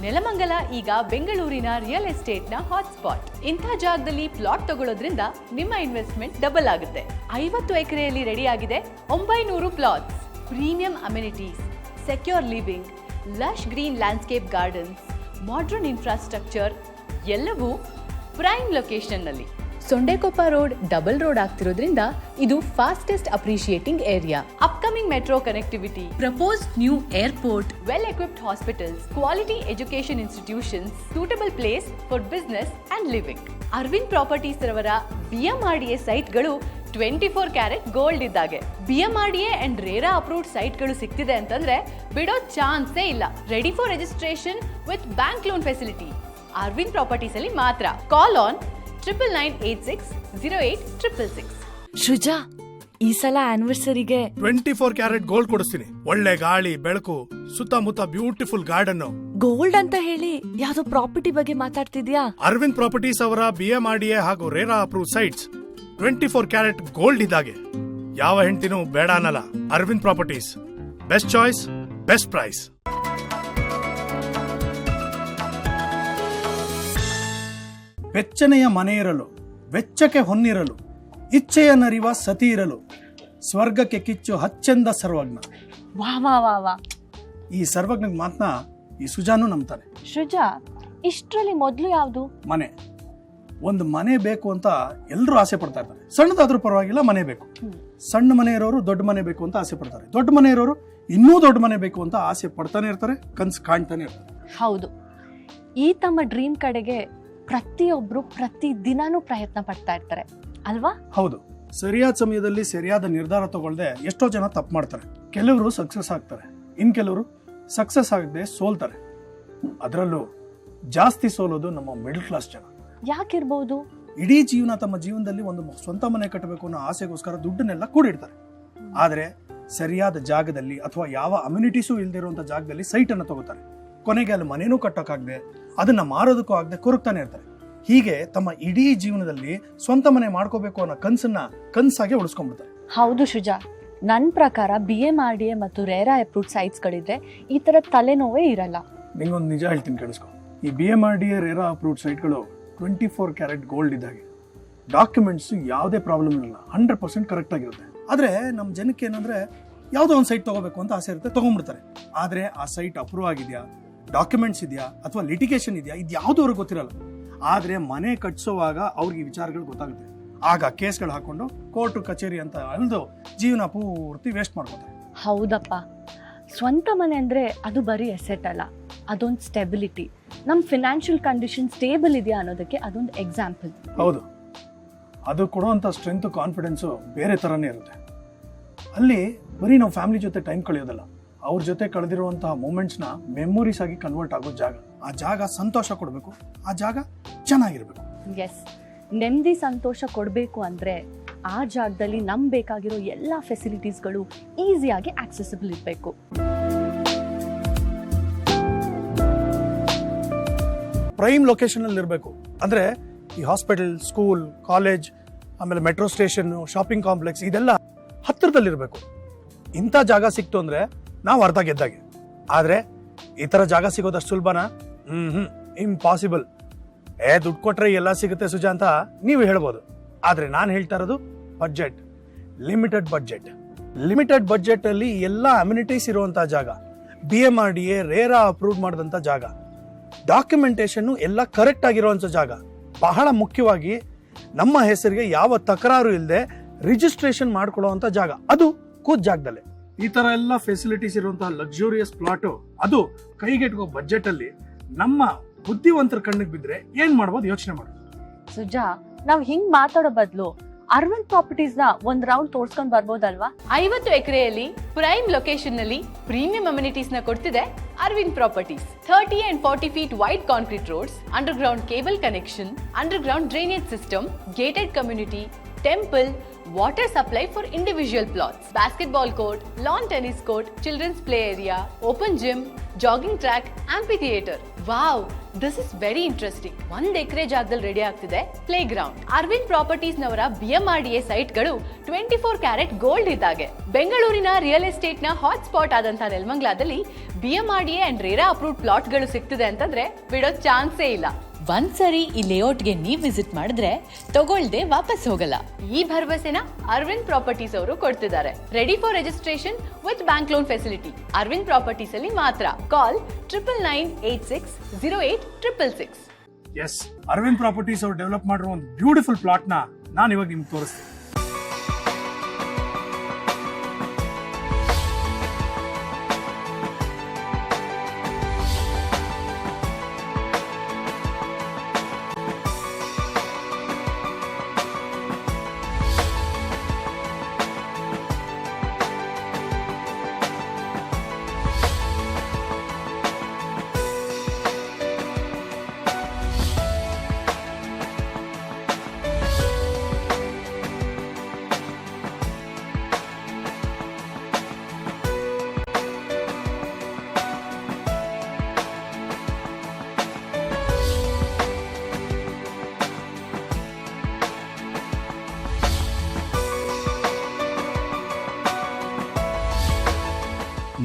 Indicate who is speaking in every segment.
Speaker 1: ನೆಲಮಂಗಲ ಈಗ ಬೆಂಗಳೂರಿನ ರಿಯಲ್ ಎಸ್ಟೇಟ್ನ ಹಾಟ್ಸ್ಪಾಟ್. ಇಂಥ ಜಾಗದಲ್ಲಿ ಪ್ಲಾಟ್ ತಗೊಳ್ಳೋದ್ರಿಂದ ನಿಮ್ಮ ಇನ್ವೆಸ್ಟ್ಮೆಂಟ್ ಡಬಲ್ ಆಗುತ್ತೆ. 50 ಎಕರೆಯಲ್ಲಿ ರೆಡಿ ಆಗಿದೆ 900 plots. Premium amenities, secure living, lush green landscape gardens, modern infrastructure ಎಲ್ಲವೂ ಪ್ರೈಮ್ ಲೊಕೇಶನ್ನಲ್ಲಿ. ಸೊಂಡೆಕೊಪ್ಪ ರೋಡ್ ಡಬಲ್ ರೋಡ್ ಆಗ್ತಿರೋದ್ರಿಂದ ಇದು fastest appreciating area. Upcoming metro connectivity, proposed new airport, well equipped hospitals, quality education institutions, suitable place for business and living. Arvind properties ರವರ BMRDA ಸೈಟ್ಗಳು 24 carat gold ಇದ್ದಾಗೆ. BMRDA and RERA approved ಸೈಟ್ಗಳು ಸಿಗ್ತಿದೆ ಅಂತಂದ್ರೆ ಬಿಡೋ ಚಾನ್ಸೇ ಇಲ್ಲ. Ready for registration with bank loan facility Arvind properties ಅಲ್ಲಿ ಮಾತ್ರ. Call on 99860866.
Speaker 2: ಶೃಜಾ, ಈ ಸಲ ಆನಿವರ್ಸರಿಗೆ
Speaker 3: 24 ಕ್ಯಾರೆಟ್ ಗೋಲ್ಡ್ ಕೊಡಿಸ್ತೀನಿ. ಒಳ್ಳೆ ಗಾಳಿ, ಬೆಳಕು, ಸುತ್ತಮುತ್ತ ಬ್ಯೂಟಿಫುಲ್ ಗಾರ್ಡನ್.
Speaker 2: ಗೋಲ್ಡ್ ಅಂತ ಹೇಳಿ ಯಾವ್ದೋ ಪ್ರಾಪರ್ಟಿ ಬಗ್ಗೆ ಮಾತಾಡ್ತಿದ್ಯಾ?
Speaker 3: ಅರವಿಂದ್ ಪ್ರಾಪರ್ಟೀಸ್ ಅವರ BMRDA ಹಾಗೂ RERA approve sites 24 carat gold ಇದ್ದಾಗೆ. ಯಾವ ಹೆಂಡ್ತಿನೂ ಬೇಡ ಅನ್ನಲ್ಲ. Arvind properties, best choice, best price.
Speaker 4: ಬೆಚ್ಚನೆಯ ಮನೆ ಇರಲು, ವೆಚ್ಚಕ್ಕೆ ಹೊನ್ನಿರಲು, ಇಚ್ಛೆಯ ನರಿವ ಸತಿ ಇರಲು, ಸ್ವರ್ಗಕ್ಕೆ ಕಿಚ್ಚು ಹಚ್ಚೆಂದ ಸರ್ವಜ್ಞ.
Speaker 2: ವಾ ವಾ ವಾ ವಾ.
Speaker 4: ಈ ಸರ್ವಜ್ಞ ಮಾತನ್ನ ಈ ಸುಜಾನು ನಂಬ್ತಾನೆ.
Speaker 2: ಶೃಜಾ, ಇಷ್ಟ್ರಲ್ಲಿ ಮೊದ್ಲು ಯಾವ್ದು?
Speaker 4: ಮನೆ. ಒಂದು ಮನೆ ಬೇಕು ಅಂತ ಎಲ್ಲರೂ ಆಸೆ ಪಡ್ತಾ ಇರ್ತಾರೆ. ಸಣ್ಣದಾದ್ರೂ ಪರವಾಗಿಲ್ಲ, ಮನೆ ಬೇಕು. ಸಣ್ಣ ಮನೆ ಇರೋರು ದೊಡ್ಡ ಮನೆ ಬೇಕು ಅಂತ ಆಸೆ ಪಡ್ತಾರೆ. ದೊಡ್ಡ ಮನೆ ಇರೋರು ಇನ್ನೂ ದೊಡ್ಡ ಮನೆ ಬೇಕು ಅಂತ ಆಸೆ ಪಡ್ತಾನೆ ಇರ್ತಾರೆ, ಕನ್ಸು ಕಾಣ್ತಾನೆ ಇರ್ತಾರೆ.
Speaker 2: ಹೌದು, ಈ ತಮ್ಮ ಡ್ರೀಮ್ ಕಡೆಗೆ ಪ್ರತಿಯೊಬ್ರು ಪ್ರತಿ ದಿನಾನೂ ಪ್ರಯತ್ನ ಪಡ್ತಾ ಇರ್ತಾರೆ ಅಲ್ವಾ?
Speaker 4: ಹೌದು, ಸರಿಯಾದ ಸಮಯದಲ್ಲಿ ಸರಿಯಾದ ನಿರ್ಧಾರ ತಗೊಳ್ದೆ ಎಷ್ಟೋ ಜನ ತಪ್ಪು ಮಾಡ್ತಾರೆ. ಕೆಲವರು ಸಕ್ಸಸ್ ಆಗ್ತಾರೆ, ಇನ್ ಕೆಲವರು ಸಕ್ಸಸ್ ಆಗದೆ ಸೋಲ್ತಾರೆ. ಅದರಲ್ಲೂ ಜಾಸ್ತಿ ಸೋಲೋದು ನಮ್ಮ ಮಿಡಲ್ ಕ್ಲಾಸ್ ಜನ.
Speaker 2: ಯಾಕಿರ್ಬೋದು?
Speaker 4: ಇಡೀ ಜೀವನ ತಮ್ಮ ಜೀವನದಲ್ಲಿ ಒಂದು ಸ್ವಂತ ಮನೆ ಕಟ್ಟಬೇಕು ಅನ್ನೋ ಆಸೆಗೋಸ್ಕರ ದುಡ್ಡನ್ನೆಲ್ಲ ಕೂಡಿಡ್ತಾರೆ. ಆದ್ರೆ ಸರಿಯಾದ ಜಾಗದಲ್ಲಿ ಅಥವಾ ಯಾವ ಅಮ್ಯುನಿಟೀಸು ಇಲ್ದಿರುವಂತ ಜಾಗದಲ್ಲಿ ಸೈಟ್ ಅನ್ನು ತಗೋತಾರೆ. ಕೊನೆಗೆ ಅಲ್ಲಿ ಮನೇನೂ ಕಟ್ಟೋಕ್ಕಾಗದೆ, ಅದನ್ನ ಮಾರೋದಕ್ಕೂ ಆಗದೆ ಕೊರಗ್ತಾನೆ ಇರ್ತಾರೆ. ಹೀಗೆ ತಮ್ಮ ಇಡೀ ಜೀವನದಲ್ಲಿ ಸ್ವಂತ ಮನೆ ಮಾಡ್ಕೋಬೇಕು ಅನ್ನೋ ಕನ್ಸಾಗಿ ಉಳಿಸ್ಕೊಂಡ್ಬಿಡ್ತಾರೆ.
Speaker 2: ಹೌದು ಶುಜಾ, ನನ್ನ ಪ್ರಕಾರ BMRDA ಮತ್ತು ರೇರಾ ಅಪ್ರೂವ್ಡ್ ಸೈಟ್ಸ್ ಗಳಿದ್ರೆ ಈ ತರ ತಲೆನೋವೇ ಇರಲ್ಲ.
Speaker 4: ನಿಂಗೊಂದು ನಿಜ ಹೇಳ್ತೀನಿ, ಕೇಳಿಸ್ಕೊ. ಈ BMRDA ರೇರಾ ಅಪ್ರೂವ್ಡ್ ಸೈಟ್ಗಳು 24 ಕ್ಯಾರೆಟ್ ಗೋಲ್ಡ್ ಇದ್ದಾಗೆ. ಡಾಕ್ಯುಮೆಂಟ್ಸ್ ಯಾವುದೇ ಪ್ರಾಬ್ಲಮ್ ಇರಲ್ಲ, 100% ಕರೆಕ್ಟ್ ಆಗಿರುತ್ತೆ. ಆದ್ರೆ ನಮ್ಮ ಜನಕ್ಕೆ ಏನಂದ್ರೆ ಯಾವುದೋ ಒಂದು ಸೈಟ್ ತಗೋಬೇಕು ಅಂತ ಆಸೆ ಇರುತ್ತೆ, ತಗೊಂಡ್ಬಿಡ್ತಾರೆ. ಆದ್ರೆ ಆ ಸೈಟ್ ಅಪ್ರೂವ್ ಆಗಿದೆಯಾ, ಡಾಕ್ಯುಮೆಂಟ್ಸ್ ಇದೆಯಾ ಅಥವಾ ಲಿಟಿಗೇಷನ್ ಇದೆಯಾ, ಇದು ಯಾವುದು ಅವ್ರಿಗೆ ಗೊತ್ತಿರಲ್ಲ. ಆದ್ರೆ ಮನೆ ಕಟ್ಸೋವಾಗ ಅವ್ರಿಗೆ ಈ ವಿಚಾರಗಳು ಗೊತ್ತಾಗುತ್ತೆ. ಆಗ ಕೇಸ್ಗಳು ಹಾಕೊಂಡು ಕೋರ್ಟ್ ಕಚೇರಿ ಅಂತ ಅಲ್ದು ಜೀವನ ಪೂರ್ತಿ ವೇಸ್ಟ್ ಮಾಡ್ಕೋತಾರೆ.
Speaker 2: ಹೌದಪ್ಪ, ಸ್ವಂತ ಮನೆ ಅಂದ್ರೆ ಅದು ಬರೀ ಅಸೆಟ್ ಅಲ್ಲ, ಅದೊಂದು ಸ್ಟೆಬಿಲಿಟಿ. ನಮ್ಮ ಫಿನಾನ್ಷಿಯಲ್ ಕಂಡೀಷನ್ ಸ್ಟೇಬಲ್ ಇದೆಯಾ ಅನ್ನೋದಕ್ಕೆ ಅದೊಂದು ಎಕ್ಸಾಂಪಲ್.
Speaker 4: ಹೌದು, ಅದು ಕೊಡುವಂತ ಸ್ಟ್ರೆಂತ್, ಕಾನ್ಫಿಡೆನ್ಸು ಬೇರೆ ತರನೇ ಇರುತ್ತೆ. ಅಲ್ಲಿ ಬರೀ ನಾವು ಫ್ಯಾಮಿಲಿ ಜೊತೆ ಟೈಮ್ ಕಳೆಯೋದಲ್ಲ, ಅವ್ರ ಜೊತೆ ಕಳೆದಿರುವಂತಹ ಮೂಮೆಂಟ್ಸ್ನ ಮೆಮೊರೀಸ್ ಆಗಿ ಕನ್ವರ್ಟ್ ಆಗೋ ಜಾಗ. ಆ ಜಾಗ ಸಂತೋಷ ಕೊಡಬೇಕು, ಆ ಜಾಗ ಚೆನ್ನಾಗಿರ್ಬೇಕು.
Speaker 2: ಎಸ್, ನೆಮ್ಮದಿ ಸಂತೋಷ ಕೊಡಬೇಕು ಅಂದ್ರೆ ಆ ಜಾಗದಲ್ಲಿ ನಮ್ಗೆ ಬೇಕಾಗಿರೋ ಎಲ್ಲ ಫೆಸಿಲಿಟೀಸ್ಗಳು ಈಸಿಯಾಗಿ ಆಕ್ಸೆಸಿಬಲ್ ಇರಬೇಕು.
Speaker 4: ಪ್ರೈಮ್ ಲೊಕೇಶನ್ ಅಲ್ಲಿ ಇರಬೇಕು. ಅಂದ್ರೆ ಈ ಹಾಸ್ಪಿಟಲ್, ಸ್ಕೂಲ್, ಕಾಲೇಜ್, ಆಮೇಲೆ ಮೆಟ್ರೋ ಸ್ಟೇಷನ್, ಶಾಪಿಂಗ್ ಕಾಂಪ್ಲೆಕ್ಸ್ ಇದೆಲ್ಲ ಹತ್ತಿರದಲ್ಲಿರ್ಬೇಕು. ಇಂಥ ಜಾಗ ಸಿಕ್ತು ಅಂದ್ರೆ ನಾವು ಅರ್ಧ ಗೆದ್ದಾಗೆ. ಆದ್ರೆ ಈ ತರ ಜಾಗ ಸಿಗೋದಷ್ಟು ಸುಲಭನಾ? ಇಂಪಾಸಿಬಲ್. ದುಡ್ಡು ಕೊಟ್ರೆ ಎಲ್ಲ ಸಿಗುತ್ತೆ ಸುಜಾ ಅಂತ ನೀವು ಹೇಳ್ಬೋದು. ಆದ್ರೆ ನಾನು ಹೇಳ್ತಾ ಇರೋದು budget, limited budget. Limited budget ಅಲ್ಲಿ ಎಲ್ಲ ಅಮ್ಯುನಿಟೀಸ್ ಇರುವಂತಹ ಜಾಗ, BMRDA ರೇರಾ ಅಪ್ರೂವ್ ಮಾಡಿದಂತ ಜಾಗ, ಡಾಕ್ಯುಮೆಂಟೇಶನ್ ಎಲ್ಲ ಕರೆಕ್ಟ್ ಆಗಿರುವಂತ ಜಾಗ, ಬಹಳ ಮುಖ್ಯವಾಗಿ ನಮ್ಮ ಹೆಸರಿಗೆ ಯಾವ ತಕರಾರು ಇಲ್ಲದೆ ರಿಜಿಸ್ಟ್ರೇಷನ್ ಮಾಡ್ಕೊಳ್ಳುವಂತ ಜಾಗ, ಅದು ಕೂತ್ ಜಾಗದಲ್ಲೇ. ಈ ತರ ಎಲ್ಲ ಫೆಸಿಲಿಟೀಸ್ ಇರುವಂತಹ ಲಕ್ಸುರಿಯಸ್ ಪ್ಲಾಟ್, ಅದು ಕೈಗೆಟುಕೋ ಬಜೆಟ್ ಅಲ್ಲಿ ನಮ್ಮ ಬುದ್ಧಿವಂತರ ಕಣ್ಣಿಗೆ ಬಿದ್ರೆ ಏನ್ ಮಾಡ್ಬೋದು ಯೋಚನೆ ಮಾಡಿ.
Speaker 2: ಸುಜಾ, ನಾವ್ ಹಿಂಗ್ ಮಾತಾಡೋ ಬದಲು ಅರವಿಂದ್ ಪ್ರಾಪರ್ಟೀಸ್ ನ ಒಂದ್ ರೌಂಡ್ ತೋರ್ಸ್ಕೊಂಡ್ ಬರ್ಬೋದಲ್ವಾ?
Speaker 1: 50 ಎಕರೆಯಲ್ಲಿ ಪ್ರೈಮ್ ಲೊಕೇಶನ್ ನಲ್ಲಿ ಪ್ರೀಮಿಯಂ ಅಮ್ಯುನಿಟೀಸ್ ನ ಕೊಡ್ತಿದೆ Arvind properties. 30 and 40 feet wide concrete roads, underground cable connection, underground drainage system, gated community, temple, water supply for individual plots, basketball court, lawn tennis court, children's play area, open gym, jogging track, amphitheater. Wow, this is very interesting. 1 ಎಕರೆ ಜಾಗದಲ್ಲಿ ready ಆಗ್ತಿದೆ playground. Aravind properties ನವರ BMRDA ಸೈಟ್ಗಳು 24 carat gold ಇದ್ದಾಗೆ. ಬೆಂಗಳೂರಿನ real estate ನ hotspot ಆದಂತ ನೆಲಮಂಗಲದಲ್ಲಿ BMRDA ಅಂಡ್ ರೇರಾ ಅಪ್ರೂವ್ಡ್ ಪ್ಲಾಟ್ಗಳು ಸಿಗ್ತಿದೆ ಅಂತಂದ್ರೆ ಬಿಡೋ ಚಾನ್ಸೇ ಇಲ್ಲ. ಒಂದ್ಸರಿ ಈ ಲೇಔಟ್ಗೆ ನೀವು ವಿಸಿಟ್ ಮಾಡಿದ್ರೆ ತಗೊಳ್ದೆ ವಾಪಸ್ ಹೋಗಲ್ಲ. ಈ ಭರವಸೆನ ಅರವಿಂದ್ ಪ್ರಾಪರ್ಟೀಸ್ ಅವರು ಕೊಡ್ತಿದ್ದಾರೆ. Ready for registration with bank loan facility. Arvind properties ಅಲ್ಲಿ ಮಾತ್ರ. ಕಾಲ್ 9996086666.
Speaker 4: ಎಸ್, ಅರವಿಂದ್ ಪ್ರಾಪರ್ಟೀಸ್ ಅವರು ಡೆವಲಪ್ ಮಾಡಿರೋ ಒಂದು ಬ್ಯೂಟಿಫುಲ್ ಪ್ಲಾಟ್ ನ ನಾನು ಇವಾಗ ನಿಮ್ಗೆ ತೋರಿಸ್ತೀನಿ.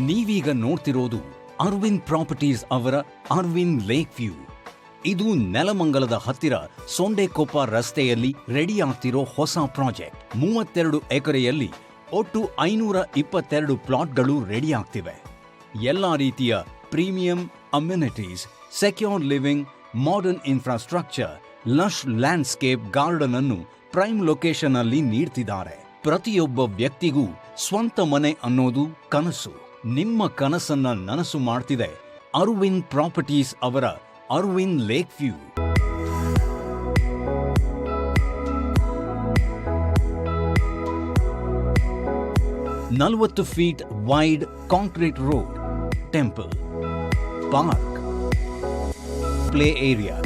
Speaker 5: ನೀವೀಗ ನೋಡ್ತಿರೋದು ಅರವಿಂದ್ ಪ್ರಾಪರ್ಟೀಸ್ ಅವರ ಅರವಿಂದ್ ಲೇಕ್ ವ್ಯೂ. ಇದು ನೆಲಮಂಗಲದ ಹತ್ತಿರ ಸೊಂಡೆಕೊಪ್ಪ ರಸ್ತೆಯಲ್ಲಿ ರೆಡಿ ಆಗ್ತಿರೋ ಹೊಸ ಪ್ರಾಜೆಕ್ಟ್. 32 ಎಕರೆಯಲ್ಲಿ ಒಟ್ಟು 522 ಪ್ಲಾಟ್ಗಳು ರೆಡಿ ಆಗ್ತಿವೆ. ಎಲ್ಲ ರೀತಿಯ premium amenities, secure living, modern infrastructure, lush landscape garden ಅನ್ನು ಪ್ರೈಮ್ ಲೊಕೇಶನ್ ಅಲ್ಲಿ ನೀಡ್ತಿದ್ದಾರೆ. ಪ್ರತಿಯೊಬ್ಬ ವ್ಯಕ್ತಿಗೂ ಸ್ವಂತ ಮನೆ ಅನ್ನೋದು ಕನಸು. ನಿಮ್ಮ ಕನಸನ್ನ ನನಸು ಮಾಡ್ತಿದೆ ಅರವಿಂದ್ ಪ್ರಾಪರ್ಟೀಸ್ ಅವರ ಅರವಿಂದ್ ಲೇಕ್ ವ್ಯೂ. ನಲವತ್ತು feet wide concrete road, temple, park, play area,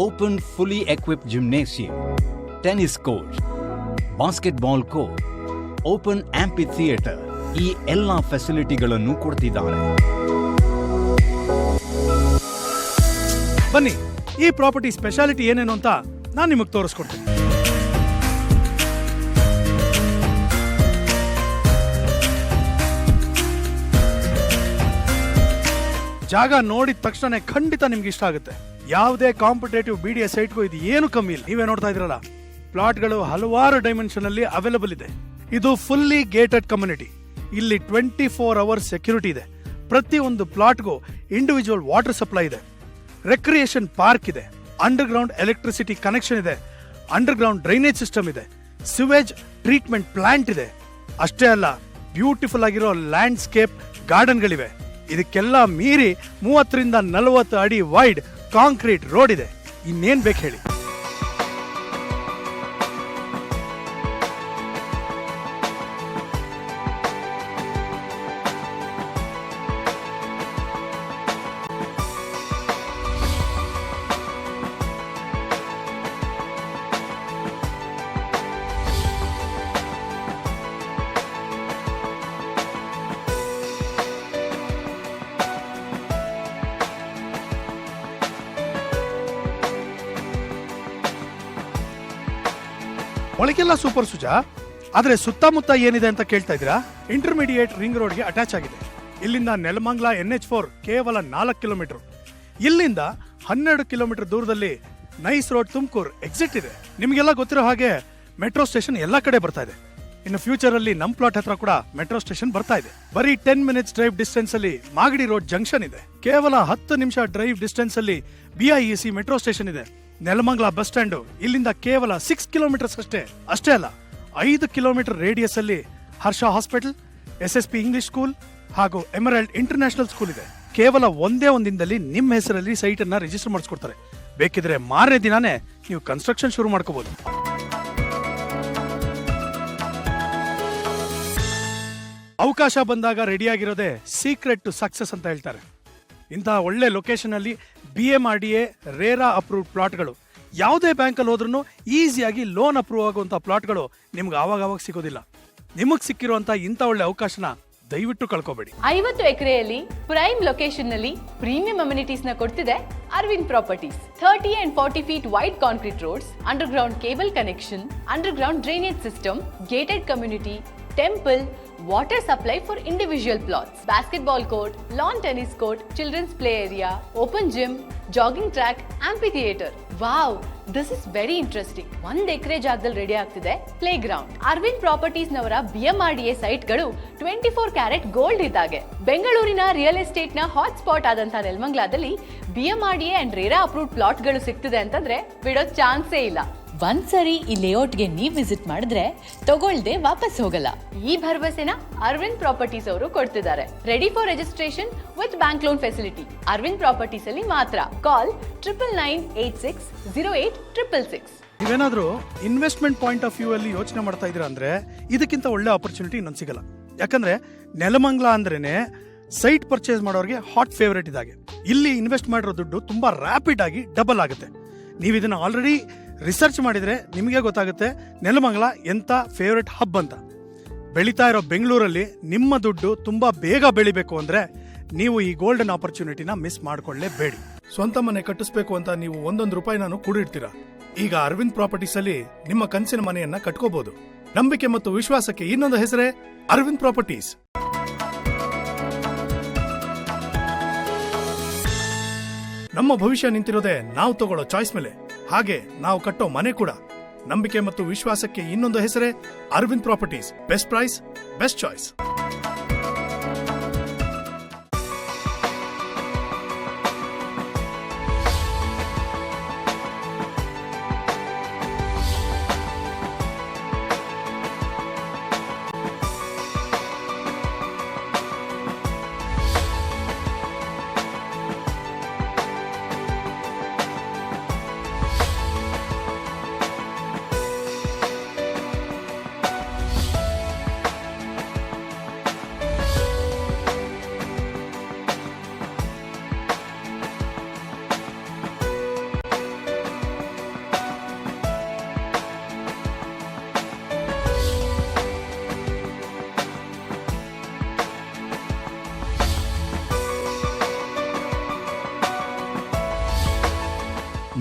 Speaker 5: open fully equipped gymnasium, tennis court, basketball court, open amphitheatre, ಈ ಎಲ್ಲ ಫೆಸಿಲಿಟಿಗಳನ್ನು ಕೊಡ್ತಿದ್ದಾರೆ.
Speaker 4: ಬನ್ನಿ, ಈ ಪ್ರಾಪರ್ಟಿ ಸ್ಪೆಷಾಲಿಟಿ ಏನೇನು ಅಂತ ನಾನು ನಿಮಗೆ ತೋರಿಸ್ಕೊಡ್ತೀನಿ. ಜಾಗ ನೋಡಿದ ತಕ್ಷಣ ಖಂಡಿತ ನಿಮ್ಗೆ ಇಷ್ಟ ಆಗುತ್ತೆ. ಯಾವುದೇ ಕಾಂಪಿಟೇಟಿವ್ BDA ಸೈಟ್ಗೂ ಇದು ಏನು ಕಮ್ಮಿ ಇಲ್ಲ. ನೀವೇ ನೋಡ್ತಾ ಇದ್ರಲ್ಲ, ಪ್ಲಾಟ್ಗಳು ಹಲವಾರು ಡೈಮೆನ್ಷನ್ ಅಲ್ಲಿ ಅವೈಲಬಲ್ ಇದೆ. ಇದು ಫುಲ್ಲಿ ಗೇಟೆಡ್ ಕಮ್ಯುನಿಟಿ. ಇಲ್ಲಿ 24 ಅವರ್ಸ್ ಸೆಕ್ಯೂರಿಟಿ ಇದೆ. ಪ್ರತಿ ಒಂದು ಪ್ಲಾಟ್ಗೂ ಇಂಡಿವಿಜುವಲ್ ವಾಟರ್ ಸಪ್ಲೈ ಇದೆ, ರೆಕ್ರಿಯೇಷನ್ ಪಾರ್ಕ್ ಇದೆ, ಅಂಡರ್ ಗ್ರೌಂಡ್ ಎಲೆಕ್ಟ್ರಿಸಿಟಿ ಕನೆಕ್ಷನ್ ಇದೆ, ಅಂಡರ್ ಗ್ರೌಂಡ್ ಡ್ರೈನೇಜ್ ಸಿಸ್ಟಮ್ ಇದೆ, ಸಿವೇಜ್ ಟ್ರೀಟ್ಮೆಂಟ್ ಪ್ಲಾಂಟ್ ಇದೆ. ಅಷ್ಟೇ ಅಲ್ಲ, ಬ್ಯೂಟಿಫುಲ್ ಆಗಿರೋ ಲ್ಯಾಂಡ್ಸ್ಕೇಪ್ ಗಾರ್ಡನ್ಗಳಿವೆ. ಇದಕ್ಕೆಲ್ಲ ಮೀರಿ 30 ರಿಂದ 40 ಅಡಿ ವೈಡ್ ಕಾಂಕ್ರೀಟ್ ರೋಡ್ ಇದೆ. ಇನ್ನೇನ್ ಬೇಕು ಹೇಳಿ. ಒಳಗೆಲ್ಲ ಸೂಪರ್ ಸುಜಾ, ಆದ್ರೆ ಸುತ್ತಮುತ್ತ ಏನಿದೆ ಅಂತ ಕೇಳ್ತಾ ಇದ್ದೀರಾ? ಇಂಟರ್ಮೀಡಿಯೇಟ್ ರಿಂಗ್ ರೋಡ್ಗೆ ಅಟ್ಯಾಚ್ ಆಗಿದೆ. ಇಲ್ಲಿಂದ ನೆಲಮಂಗಲ NH4 ಕೇವಲ 4 ಕಿಲೋಮೀಟರ್. ಇಲ್ಲಿಂದ 12 ಕಿಲೋಮೀಟರ್ ದೂರದಲ್ಲಿ ನೈಸ್ ರೋಡ್ ತುಮಕೂರು ಎಕ್ಸಿಟ್ ಇದೆ. ನಿಮಗೆಲ್ಲ ಗೊತ್ತಿರೋ ಹಾಗೆ ಮೆಟ್ರೋ ಸ್ಟೇಷನ್ ಎಲ್ಲ ಕಡೆ ಬರ್ತಾ ಇದೆ. ಇನ್ನು ಫ್ಯೂಚರ್ ಅಲ್ಲಿ ನಮ್ ಪ್ಲಾಟ್ ಹತ್ರ ಕೂಡ ಮೆಟ್ರೋ ಸ್ಟೇಷನ್ ಬರ್ತಾ ಇದೆ. ಬರೀ 10 ಮಿನಿಟ್ಸ್ ಡ್ರೈವ್ ಡಿಸ್ಟೆನ್ಸ್ ಅಲ್ಲಿ ಮಾಗಡಿ ರೋಡ್ ಜಂಕ್ಷನ್ ಇದೆ. ಕೇವಲ 10 ನಿಮಿಷ ಡ್ರೈವ್ ಡಿಸ್ಟೆನ್ಸ್ ಅಲ್ಲಿ BIEC ಮೆಟ್ರೋ ಸ್ಟೇಷನ್ ಇದೆ. ನೆಲಮಂಗಲ ಬಸ್ ಸ್ಟ್ಯಾಂಡ್ ಇಲ್ಲಿಂದ ಕೇವಲ 6 ಕಿಲೋಮೀಟರ್ಸ್ ಅಷ್ಟೇ ಅಲ್ಲ, 5 ಕಿಲೋಮೀಟರ್ ರೇಡಿಯಸ್ ಅಲ್ಲಿ ಹರ್ಷ ಹಾಸ್ಪಿಟಲ್, SSP ಇಂಗ್ಲಿಷ್ ಸ್ಕೂಲ್ ಹಾಗೂ ಎಮರಲ್ಡ್ ಇಂಟರ್ನ್ಯಾಷನಲ್ ಸ್ಕೂಲ್ ಇದೆ. ಕೇವಲ ಒಂದೇ ದಿನದಲ್ಲಿ ನಿಮ್ಮ ಹೆಸರಲ್ಲಿ ಸೈಟ್ ಅನ್ನ ರಿಜಿಸ್ಟರ್ ಮಾಡಿಸ್ಕೊಡ್ತಾರೆ. ಬೇಕಿದ್ರೆ ಮಾರನೇ ದಿನಾನೇ ನೀವು ಕನ್ಸ್ಟ್ರಕ್ಷನ್ ಶುರು ಮಾಡ್ಕೋಬಹುದು. ಅವಕಾಶ ಬಂದಾಗ ರೆಡಿಯಾಗಿರೋದೇ ಸೀಕ್ರೆಟ್ ಟು ಸಕ್ಸಸ್ ಅಂತ ಹೇಳ್ತಾರೆ. ಇಂತಹ ಒಳ್ಳೆ ಲೊಕೇಶನ್ ಅಲ್ಲಿ BMRDA ರೇರಾ ಅಪ್ರೂವ್ಡ್ ಪ್ಲಾಟ್ಗಳು ಯಾವುದೇ ಬ್ಯಾಂಕಲ್ಲಿ ಹೋದ್ರೂ ಈಸಿಯಾಗಿ ಲೋನ್ ಅಪ್ರೂವ್ ಆಗುವಂಥ ಪ್ಲಾಟ್ಗಳು ನಿಮ್ಗೆ ಆವಾಗ ಸಿಗೋದಿಲ್ಲ. ನಿಮಗೆ ಸಿಕ್ಕಿರುವಂಥ ಇಂಥ ಒಳ್ಳೆ ಅವಕಾಶನ ದಯವಿಟ್ಟು ಕಳ್ಕೊಬೇಡಿ.
Speaker 1: 50 ಎಕರೆಯಲ್ಲಿ ಪ್ರೈಮ್ ಲೊಕೇಶನ್ ನಲ್ಲಿ ಪ್ರೀಮಿಯಂ ಅಮ್ಯುನಿಟೀಸ್ ನ ಕೊಡ್ತಿದೆ Arvind properties. 30 and 40 feet wide concrete roads, underground cable connection, underground drainage system, gated community, temple, water supply for individual plots, basketball court, lawn tennis court, children's play area, open gym, jogging track, amphitheater. Wow, this is very interesting. 1 ಎಕರೆ ಜಾಗದಲ್ಲಿ ready ಆಗ್ತಿದೆ playground. Aravind properties ನವರ BMRDA ಸೈಟ್ಗಳು 24 carat gold ಇದ್ದಾಗೆ. ಬೆಂಗಳೂರಿನ real estate ನ hotspot ಆದಂತಹ ನೆಲಮಂಗಲದಲ್ಲಿ BMRDA ಅಂಡ್ ರೇರಾ ಅಪ್ರೂವ್ಡ್ ಪ್ಲಾಟ್ಗಳು ಸಿಗ್ತಿದೆ ಅಂತಂದ್ರೆ ಬಿಡೋ ಚಾನ್ಸೇ ಇಲ್ಲ. ಒಂದ್ಸರಿ ಈ ಲೇಔಟ್ಗೆ ನೀವು ವಿಸಿಟ್ ಮಾಡಿದ್ರೆ ತಗೊಳ್ದೆ ವಾಪಸ್ ಹೋಗಲ್ಲ. ಈ ಭರವಸೆನ ಅರವಿಂದ್ ಪ್ರಾಪರ್ಟೀಸ್ ಅವರು ಕೊಡ್ತಿದ್ದಾರೆ. Ready for registration with bank loan facility. Arvind properties ಅಲ್ಲಿ ಮಾತ್ರ. ಕಾಲ್ 9996086666.
Speaker 4: ನೀವೇನಾದ್ರೂ ಇನ್ವೆಸ್ಟ್ಮೆಂಟ್ ಪಾಯಿಂಟ್ ಆಫ್ ವ್ಯೂ ಅಲ್ಲಿ ಯೋಚನೆ ಮಾಡ್ತಾ ಇದ್ದೀರಾ ಅಂದ್ರೆ ಇದಕ್ಕಿಂತ ಒಳ್ಳೆ ಆಪರ್ಚುನಿಟಿ ಇನ್ನೊಂದು ಸಿಗಲ್ಲ. ಯಾಕಂದ್ರೆ ನೆಲಮಂಗಲ ಅಂದ್ರೇನೆ ಸೈಟ್ ಪರ್ಚೇಸ್ ಮಾಡೋರಿಗೆ ಹಾಟ್ ಫೇವರೇಟ್ ಇದಾಗೆ. ಇಲ್ಲಿ ಇನ್ವೆಸ್ಟ್ ಮಾಡಿರೋ ದುಡ್ಡು ತುಂಬಾ ರ್ಯಾಪಿಡ್ ಆಗಿ ಡಬಲ್ ಆಗುತ್ತೆ. ನೀವು ಇದನ್ನ ಆಲ್ರೆಡಿ ರಿಸರ್ಚ್ ಮಾಡಿದ್ರೆ ನಿಮಗೆ ಗೊತ್ತಾಗುತ್ತೆ ನೆಲಮಂಗಲ ಎಂತ ಫೇವರೇಟ್ ಹಬ್ ಅಂತ. ಬೆಳೀತಾ ಇರೋ ಬೆಂಗಳೂರಲ್ಲಿ ನಿಮ್ಮ ದುಡ್ಡು ತುಂಬಾ ಬೇಗ ಬೆಳಿಬೇಕು ಅಂದ್ರೆ ನೀವು ಈ ಗೋಲ್ಡನ್ ಆಪರ್ಚುನಿಟಿನ ಮಿಸ್ ಮಾಡ್ಕೊಳ್ಳೇಬೇಡಿ.
Speaker 3: ಸ್ವಂತ ಮನೆ ಕಟ್ಟಿಸ್ಬೇಕು ಅಂತ ನೀವು 1 ರೂಪಾಯಿನೂ ಕೂಡಿಡ್ತೀರಾ. ಈಗ ಅರವಿಂದ್ ಪ್ರಾಪರ್ಟೀಸ್ ಅಲ್ಲಿ ನಿಮ್ಮ ಕನಸಿನ ಮನೆಯನ್ನ ಕಟ್ಕೋಬಹುದು. ನಂಬಿಕೆ ಮತ್ತು ವಿಶ್ವಾಸಕ್ಕೆ ಇನ್ನೊಂದು ಹೆಸರೇ ಅರವಿಂದ್ ಪ್ರಾಪರ್ಟೀಸ್. ನಮ್ಮ ಭವಿಷ್ಯ ನಿಂತಿರೋದೇ ನಾವು ತಗೊಳ್ಳೋ ಚಾಯ್ಸ್ ಮೇಲೆ. ಹಾಗೆ ನಾವು ಕಟ್ಟೋ ಮನೆ ಕೂಡ. ನಂಬಿಕೆ ಮತ್ತು ವಿಶ್ವಾಸಕ್ಕೆ ಇನ್ನೊಂದು ಹೆಸರೇ Arvind properties. Best price, best choice.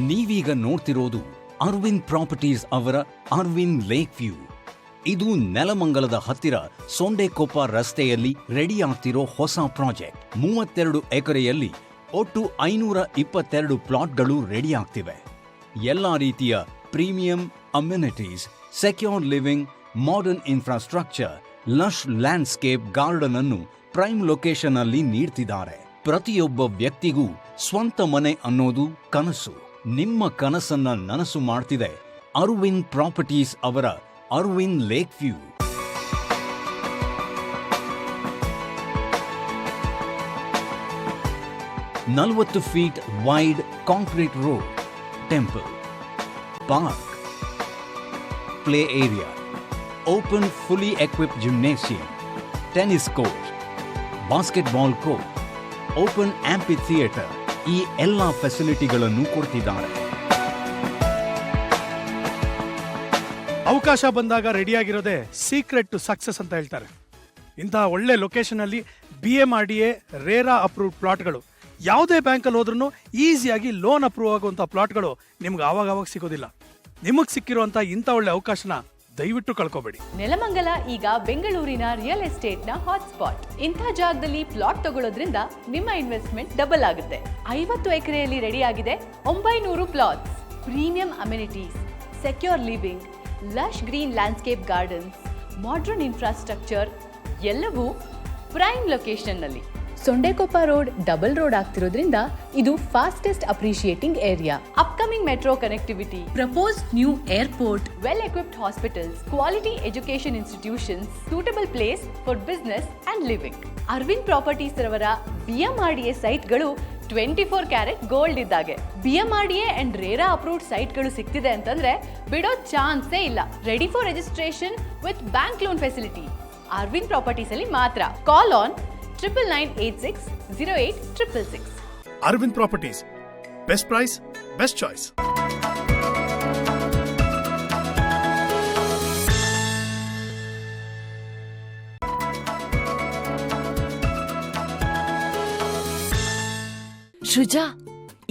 Speaker 5: ನೀವೀಗ ನೋಡ್ತಿರೋದು ಅರವಿಂದ್ ಪ್ರಾಪರ್ಟೀಸ್ ಅವರ ಅರವಿಂದ್ ಲೇಕ್ ವ್ಯೂ. ಇದು ನೆಲಮಂಗಲದ ಹತ್ತಿರ ಸೊಂಡೆಕೊಪ್ಪ ರಸ್ತೆಯಲ್ಲಿ ರೆಡಿ ಆಗ್ತಿರೋ ಹೊಸ ಪ್ರಾಜೆಕ್ಟ್. 32 ಎಕರೆಯಲ್ಲಿ ಒಟ್ಟು 522 ಪ್ಲಾಟ್ಗಳು ರೆಡಿ ಆಗ್ತಿವೆ. ಎಲ್ಲ ರೀತಿಯ premium amenities, secure living, modern infrastructure, lush landscape garden ಅನ್ನು ಪ್ರೈಮ್ ಲೊಕೇಶನ್ ಅಲ್ಲಿ ನೀಡ್ತಿದ್ದಾರೆ. ಪ್ರತಿಯೊಬ್ಬ ವ್ಯಕ್ತಿಗೂ ಸ್ವಂತ ಮನೆ ಅನ್ನೋದು ಕನಸು. ನಿಮ್ಮ ಕನಸನ್ನ ನನಸು ಮಾಡ್ತಿದೆ ಅರವಿಂದ್ ಪ್ರಾಪರ್ಟೀಸ್ ಅವರ ಅರವಿಂದ್ ಲೇಕ್ ವ್ಯೂ. ನಲವತ್ತು feet wide concrete road, temple, park, play area, open fully equipped gymnasium, tennis court, basketball court, open amphitheatre, ಈ ಎಲ್ಲ ಫೆಸಿಲಿಟಿಗಳನ್ನು ಕೊಡ್ತಿದ್ದಾರೆ.
Speaker 4: ಅವಕಾಶ ಬಂದಾಗ ರೆಡಿಯಾಗಿರೋದೇ ಸೀಕ್ರೆಟ್ ಟು ಸಕ್ಸಸ್ ಅಂತ ಹೇಳ್ತಾರೆ. ಇಂತಹ ಒಳ್ಳೆ ಲೊಕೇಶನ್ ಅಲ್ಲಿ BMRDA ರೇರಾ ಅಪ್ರೂವ್ಡ್ ಪ್ಲಾಟ್ಗಳು ಯಾವುದೇ ಬ್ಯಾಂಕಲ್ಲಿ ಹೋದ್ರೂ ಈಸಿಯಾಗಿ ಲೋನ್ ಅಪ್ರೂವ್ ಆಗುವಂಥ ಪ್ಲಾಟ್ಗಳು ನಿಮ್ಗೆ ಆವಾಗ ಸಿಗೋದಿಲ್ಲ. ನಿಮಗೆ ಸಿಕ್ಕಿರುವಂಥ ಇಂಥ ಒಳ್ಳೆ ಅವಕಾಶನ ದಯವಿಟ್ಟು ಕಳ್ಕೊಬೇಡಿ.
Speaker 1: ನೆಲಮಂಗಲ ಈಗ ಬೆಂಗಳೂರಿನ ರಿಯಲ್ ಎಸ್ಟೇಟ್ ನ ಹಾಟ್ ಸ್ಪಾಟ್. ಇಂಥ ಜಾಗದಲ್ಲಿ ಪ್ಲಾಟ್ ತಗೊಳ್ಳೋದ್ರಿಂದ ನಿಮ್ಮ ಇನ್ವೆಸ್ಟ್ಮೆಂಟ್ ಡಬಲ್ ಆಗುತ್ತೆ. 50 ಎಕರೆಯಲ್ಲಿ ರೆಡಿ ಆಗಿದೆ 900 plots. Premium amenities, secure living, lush green landscape gardens, modern infrastructure ಎಲ್ಲವೂ ಪ್ರೈಮ್ ಲೊಕೇಶನ್ ನಲ್ಲಿ. ಸೊಂಡೆಕೊಪ್ಪ ರೋಡ್ ಡಬಲ್ ರೋಡ್ ಆಗ್ತಿರೋದ್ರಿಂದ ಇದು fastest appreciating area. Upcoming metro connectivity, proposed new airport, well equipped hospitals, quality education institutions, suitable place for business and living. Arvind properties ರವರ BMRDA ಸೈಟ್ಗಳು 24 carat gold ಇದ್ದಾಗೆ. BMRDA and RERA approved ಸೈಟ್ಗಳು ಸಿಗ್ತಿದೆ ಅಂತಂದ್ರೆ ಬಿಡೋ ಚಾನ್ಸೇ ಇಲ್ಲ. Ready for registration with bank loan facility. Arvind properties ಅಲ್ಲಿ ಮಾತ್ರ. Call on 9996086666.
Speaker 3: Aravind properties. Best price, best choice.
Speaker 2: Sruja,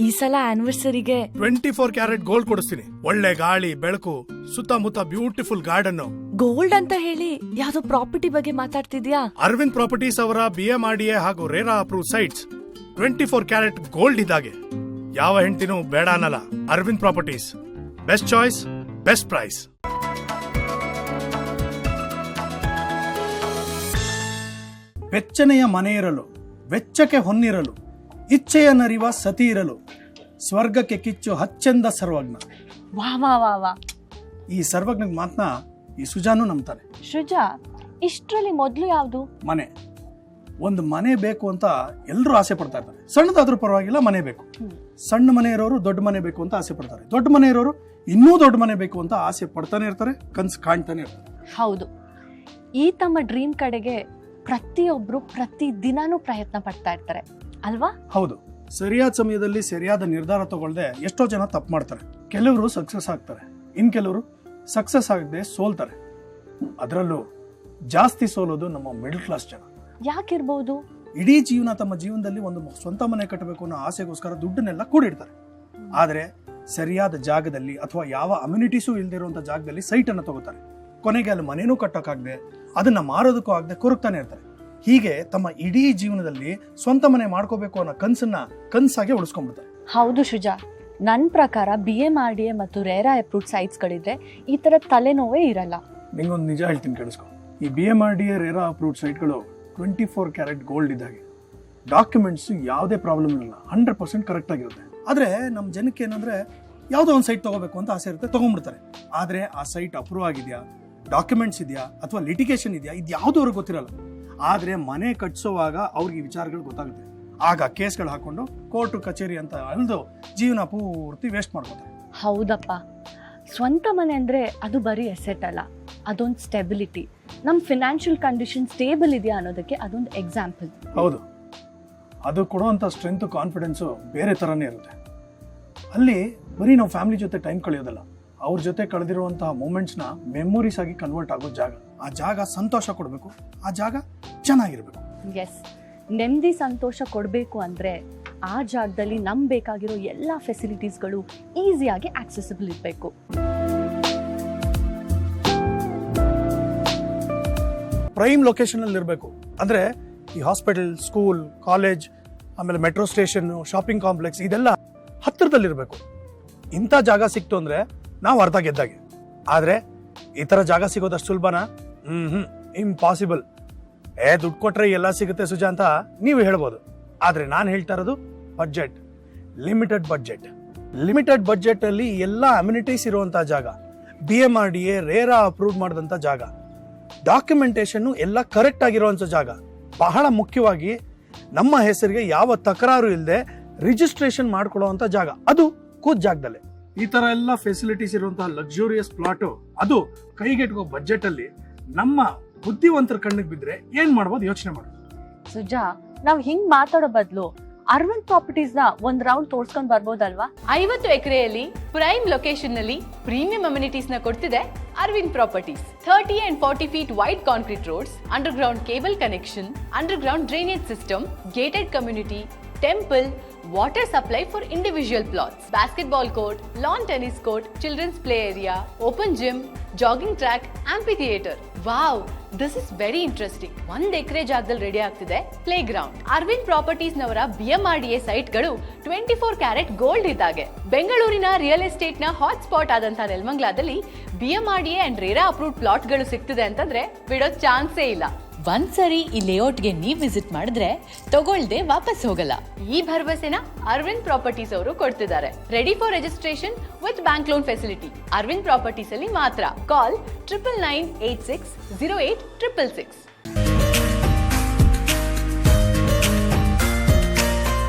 Speaker 2: ಈ ಸಲ ಆನಿವರ್ಸರಿಗೆ
Speaker 3: 24 ಕ್ಯಾರೆಟ್ ಗೋಲ್ಡ್ ಕೊಡಿಸ್ತೀನಿ. ಒಳ್ಳೆ ಗಾಳಿ, ಬೆಳಕು, ಸುತ್ತಮುತ್ತ ಬ್ಯೂಟಿಫುಲ್ ಗಾರ್ಡನ್.
Speaker 2: ಗೋಲ್ಡ್ ಅಂತ ಹೇಳಿ ಯಾವ್ದೋ ಪ್ರಾಪರ್ಟಿ ಬಗ್ಗೆ ಮಾತಾಡ್ತಿದ್ಯಾ?
Speaker 3: ಅರವಿಂದ್ ಪ್ರಾಪರ್ಟೀಸ್ ಅವರ BMRDA ಹಾಗೂ RERA approve sites 24 carat gold ಇದ್ದಾಗೆ. ಯಾವ ಹೆಂಡತಿನೂ ಬೇಡ ಅನ್ನಲ್ಲ. Arvind properties, best choice, best price.
Speaker 4: ಬೆಚ್ಚನೆಯ ಮನೆ ಇರಲು, ವೆಚ್ಚಕ್ಕೆ ಹೊನ್ನಿರಲು, ಇಚ್ಛೆಯ ನರಿವ ಸತಿ ಇರಲು, ಸ್ವರ್ಗಕ್ಕೆ ಕಿಚ್ಚು ಹಚ್ಚೆಂದ ಸರ್ವಜ್ಞ.
Speaker 2: ವಾ ವಾ ವಾ ವಾ.
Speaker 4: ಈ ಸರ್ವಜ್ಞ ಮಾತನ್ನ ಈ ಸುಜಾನು ನಂಬ್ತಾನೆ.
Speaker 2: ಸೃಜಾ, ಇಷ್ಟ್ರಲ್ಲಿ ಮೊದ್ಲು ಯಾವ್ದು?
Speaker 4: ಮನೆ. ಒಂದು ಮನೆ ಬೇಕು ಅಂತ ಎಲ್ಲರೂ ಆಸೆ ಪಡ್ತಾ ಇರ್ತಾರೆ. ಸಣ್ಣದಾದ್ರೂ ಪರವಾಗಿಲ್ಲ, ಮನೆ ಬೇಕು. ಸಣ್ಣ ಮನೆ ಇರೋರು ದೊಡ್ಡ ಮನೆ ಬೇಕು ಅಂತ ಆಸೆ ಪಡ್ತಾರೆ. ದೊಡ್ಡ ಮನೆ ಇರೋರು ಇನ್ನೂ ದೊಡ್ಡ ಮನೆ ಬೇಕು ಅಂತ ಆಸೆ ಪಡ್ತಾನೆ ಇರ್ತಾರೆ, ಕನ್ಸು ಕಾಣ್ತಾನೆ ಇರ್ತಾರೆ.
Speaker 2: ಹೌದು, ಈ ತಮ್ಮ ಡ್ರೀಮ್ ಕಡೆಗೆ ಪ್ರತಿಯೊಬ್ರು ಪ್ರತಿ ದಿನಾನೂ ಪ್ರಯತ್ನ ಪಡ್ತಾ ಇರ್ತಾರೆ ಅಲ್ವಾ?
Speaker 4: ಹೌದು, ಸರಿಯಾದ ಸಮಯದಲ್ಲಿ ಸರಿಯಾದ ನಿರ್ಧಾರ ತಗೊಳ್ದೆ ಎಷ್ಟೋ ಜನ ತಪ್ಪು ಮಾಡ್ತಾರೆ. ಕೆಲವರು ಸಕ್ಸಸ್ ಆಗ್ತಾರೆ, ಇನ್ ಕೆಲವರು ಸಕ್ಸಸ್ ಆಗದೆ ಸೋಲ್ತಾರೆ. ಅದರಲ್ಲೂ ಜಾಸ್ತಿ ಸೋಲೋದು ನಮ್ಮ ಮಿಡಲ್ ಕ್ಲಾಸ್ ಜನ.
Speaker 2: ಯಾಕಿರ್ಬೋದು?
Speaker 4: ಇಡೀ ಜೀವನ ತಮ್ಮ ಜೀವನದಲ್ಲಿ ಒಂದು ಸ್ವಂತ ಮನೆ ಕಟ್ಟಬೇಕು ಅನ್ನೋ ಆಸೆಗೋಸ್ಕರ ದುಡ್ಡನ್ನೆಲ್ಲ ಕೂಡಿಡ್ತಾರೆ. ಆದರೆ ಸರಿಯಾದ ಜಾಗದಲ್ಲಿ ಅಥವಾ ಯಾವ ಅಮ್ಯುನಿಟೀಸು ಇಲ್ದಿರುವಂತ ಜಾಗದಲ್ಲಿ ಸೈಟ್ ಅನ್ನು ತಗೋತಾರೆ. ಕೊನೆಗೆ ಅಲ್ಲಿ ಮನೇನೂ ಕಟ್ಟೋಕ್ಕಾಗದೆ, ಅದನ್ನ ಮಾರೋದಕ್ಕೂ ಆಗದೆ ಕೊರಗ್ತಾನೆ ಇರ್ತಾರೆ. ಹೀಗೆ ತಮ್ಮ ಇಡೀ ಜೀವನದಲ್ಲಿ ಸ್ವಂತ ಮನೆ ಮಾಡ್ಕೋಬೇಕು ಅನ್ನೋ ಕನ್ಸಾಗಿ ಉಳಿಸ್ಕೊಂಡ್ಬಿಡ್ತಾರೆ.
Speaker 2: ಹೌದು ಶುಜಾ, ನನ್ನ ಪ್ರಕಾರ BMRDA ಮತ್ತು ರೇರಾ ಅಪ್ರೂವ್ಡ್ ಸೈಟ್ಸ್ ಗಳಿದ್ರೆ ಈ ತರ ತಲೆನೋವೇ ಇರಲ್ಲ.
Speaker 4: ನಿಂಗೊಂದು ನಿಜ ಹೇಳ್ತೀನಿ, ಕೇಳಿಸ್ಕೊ. ಈ BMRDA ರೇರಾ ಅಪ್ರೂವ್ಡ್ ಸೈಟ್ಗಳು 24 ಕ್ಯಾರೆಟ್ ಗೋಲ್ಡ್ ಇದ್ದಾಗೆ. ಡಾಕ್ಯುಮೆಂಟ್ಸ್ ಯಾವುದೇ ಪ್ರಾಬ್ಲಮ್ ಇರಲ್ಲ, 100% ಕರೆಕ್ಟ್ ಆಗಿರುತ್ತೆ. ಆದ್ರೆ ನಮ್ಮ ಜನಕ್ಕೆ ಏನಂದ್ರೆ ಯಾವುದೋ ಒಂದು ಸೈಟ್ ತಗೋಬೇಕು ಅಂತ ಆಸೆ ಇರುತ್ತೆ, ತಗೊಂಡ್ಬಿಡ್ತಾರೆ. ಆದ್ರೆ ಆ ಸೈಟ್ ಅಪ್ರೂವ್ ಆಗಿದೆಯಾ, ಡಾಕ್ಯುಮೆಂಟ್ಸ್ ಇದೆಯಾ ಅಥವಾ ಲಿಟಿಗೇಷನ್ ಇದೆಯಾ, ಇದು ಯಾವುದೂ ಅವ್ರಿಗೆ ಗೊತ್ತಿರಲ್ಲ. ಆದ್ರೆ ಮನೆ ಕಟ್ಸೋವಾಗ ಅವ್ರಿಗೆ ಈ ವಿಚಾರಗಳು ಗೊತ್ತಾಗುತ್ತೆ. ಆಗ ಕೇಸ್ಗಳು ಹಾಕೊಂಡು ಕೋರ್ಟು ಕಚೇರಿ ಅಂತ ಅಲ್ದು ಜೀವನ ಪೂರ್ತಿ ವೇಸ್ಟ್ ಮಾಡ್ಕೋತಾರೆ.
Speaker 2: ಹೌದಪ್ಪ, ಸ್ವಂತ ಮನೆ ಅಂದ್ರೆ ಅದು ಬರೀ ಎಸೆಟ್ ಅಲ್ಲ, ಅದೊಂದು ಸ್ಟೆಬಿಲಿಟಿ. ನಮ್ಮ ಫಿನಾನ್ಷಿಯಲ್ ಕಂಡೀಷನ್ ಸ್ಟೇಬಲ್ ಇದೆಯಾ ಅನ್ನೋದಕ್ಕೆ ಅದೊಂದು ಎಕ್ಸಾಂಪಲ್.
Speaker 4: ಹೌದು, ಅದು ಕೊಡುವಂಥ ಸ್ಟ್ರೆಂತ್, ಕಾನ್ಫಿಡೆನ್ಸು ಬೇರೆ ಥರನೇ ಇರುತ್ತೆ. ಅಲ್ಲಿ ಬರೀ ನಾವು ಫ್ಯಾಮಿಲಿ ಜೊತೆ ಟೈಮ್ ಕಳೆಯೋದಲ್ಲ, ಅವ್ರ ಜೊತೆ ಕಳೆದಿರುವಂತಹ ಮೂಮೆಂಟ್ಸ್ನ ಮೆಮೊರೀಸ್ ಆಗಿ ಕನ್ವರ್ಟ್ ಆಗೋ ಜಾಗ. ಆ ಜಾಗ ಸಂತೋಷ ಕೊಡಬೇಕು, ಆ ಜಾಗ ಚೆನ್ನಾಗಿರ್ಬೇಕು.
Speaker 2: ಎಸ್, ನೆಮ್ಮದಿ ಸಂತೋಷ ಕೊಡಬೇಕು ಅಂದ್ರೆ ಆ ಜಾಗದಲ್ಲಿ ನಮ್ಗೆ ಬೇಕಾಗಿರೋ ಎಲ್ಲ ಫೆಸಿಲಿಟೀಸ್ಗಳು ಈಸಿಯಾಗಿ ಆಕ್ಸೆಸಿಬಲ್ ಇರಬೇಕು.
Speaker 4: ಪ್ರೈಮ್ ಲೊಕೇಶನ್ ಅಲ್ಲಿ ಇರಬೇಕು. ಅಂದ್ರೆ ಈ ಹಾಸ್ಪಿಟಲ್, ಸ್ಕೂಲ್, ಕಾಲೇಜ್, ಆಮೇಲೆ ಮೆಟ್ರೋ ಸ್ಟೇಷನ್, ಶಾಪಿಂಗ್ ಕಾಂಪ್ಲೆಕ್ಸ್ ಇದೆಲ್ಲ ಹತ್ತಿರದಲ್ಲಿರಬೇಕು. ಇಂಥ ಜಾಗ ಸಿಕ್ತು ಅಂದ್ರೆ ನಾವು ಅರ್ಧ ಗೆದ್ದಾಗೆ. ಆದ್ರೆ ಈ ತರ ಜಾಗ ಸಿಗೋದಷ್ಟು ಸುಲಭನಾ? ಇಂಪಾಸಿಬಲ್. ದುಡ್ಡು ಕೊಟ್ರೆ ಎಲ್ಲ ಸಿಗುತ್ತೆ ಸುಜಾ ಅಂತ ನೀವು ಹೇಳ್ಬೋದು. ಆದ್ರೆ ನಾನು ಹೇಳ್ತಾ ಇರೋದು budget, limited budget. Limited budget ಅಲ್ಲಿ ಎಲ್ಲ ಅಮ್ಯುನಿಟೀಸ್ ಇರುವಂತಹ ಜಾಗ, BMRDA ರೇರಾ ಅಪ್ರೂವ್ ಮಾಡಿದಂತ ಜಾಗ, ಡಾಕ್ಯುಮೆಂಟೇಶನ್ ಎಲ್ಲ ಕರೆಕ್ಟ್ ಆಗಿರುವಂತ ಜಾಗ, ಬಹಳ ಮುಖ್ಯವಾಗಿ ನಮ್ಮ ಹೆಸರಿಗೆ ಯಾವ ತಕರಾರು ಇಲ್ಲದೆ ರಿಜಿಸ್ಟ್ರೇಷನ್ ಮಾಡ್ಕೊಳ್ಳುವಂತ ಜಾಗ, ಅದು ಕೂತ್ ಜಾಗದಲ್ಲೇ. ಈ ತರ ಎಲ್ಲ ಫೆಸಿಲಿಟೀಸ್ ಇರುವಂತಹ ಲಕ್ಸುರಿಯಸ್ ಪ್ಲಾಟ್, ಅದು ಕೈಗೆಟುಕೋ ಬಜೆಟ್ ಅಲ್ಲಿ ನಮ್ಮ ಬುದ್ಧಿವಂತರ ಕಣ್ಣಿಗೆ ಬಿದ್ರೆ ಏನ್ ಮಾಡ್ಬೋದು ಯೋಚನೆ ಮಾಡಿ.
Speaker 2: ಸುಜಾ, ನಾವ್ ಹಿಂಗ್ ಮಾತಾಡೋ ಬದಲು ಅರವಿಂದ್ ಪ್ರಾಪರ್ಟೀಸ್ ನ ಒಂದ್ ರೌಂಡ್ ತೋರ್ಸ್ಕೊಂಡ್ ಬರ್ಬೋದಲ್ವಾ?
Speaker 1: 50 ಎಕರೆಯಲ್ಲಿ ಪ್ರೈಮ್ ಲೊಕೇಶನ್ ನಲ್ಲಿ ಪ್ರೀಮಿಯಂ ಅಮ್ಯುನಿಟೀಸ್ ನ ಕೊಡ್ತಿದೆ Arvind properties. 30 and 40 feet wide concrete roads, underground cable connection, underground drainage system, gated community, temple, water supply for individual plots, basketball court, lawn tennis court, children's play area, open gym, jogging track, amphitheater. Wow, this is very interesting. 1 ಎಕರೆ ಜಾಗದಲ್ಲಿ ready ಆಗ್ತಿದೆ playground. Aravind properties ನವರ BMRDA ಸೈಟ್ಗಳು 24 carat gold ಇದ್ದಾಗೆ. ಬೆಂಗಳೂರಿನ real estate ನ hotspot ಆದಂತಹ ನೆಲಮಂಗಲದಲ್ಲಿ BMRDA ಅಂಡ್ ರೇರಾ ಅಪ್ರೂವ್ಡ್ ಪ್ಲಾಟ್ಗಳು ಸಿಗ್ತಿದೆ ಅಂತಂದ್ರೆ ಬಿಡೋ ಚಾನ್ಸೇ ಇಲ್ಲ. ಒಂದ್ಸರಿ ಈ ಲೇಔಟ್ಗೆ ನೀವು ವಿಸಿಟ್ ಮಾಡಿದ್ರೆ ತಗೊಳ್ದೆ ವಾಪಸ್ ಹೋಗಲ್ಲ. ಈ ಭರವಸೆನ ಅರವಿಂದ್ ಪ್ರಾಪರ್ಟೀಸ್ ಅವರು ಕೊಡ್ತಿದ್ದಾರೆ. Ready for registration with bank loan facility Arvind properties ಅಲ್ಲಿ ಮಾತ್ರ. ಕಾಲ್ 9996086666.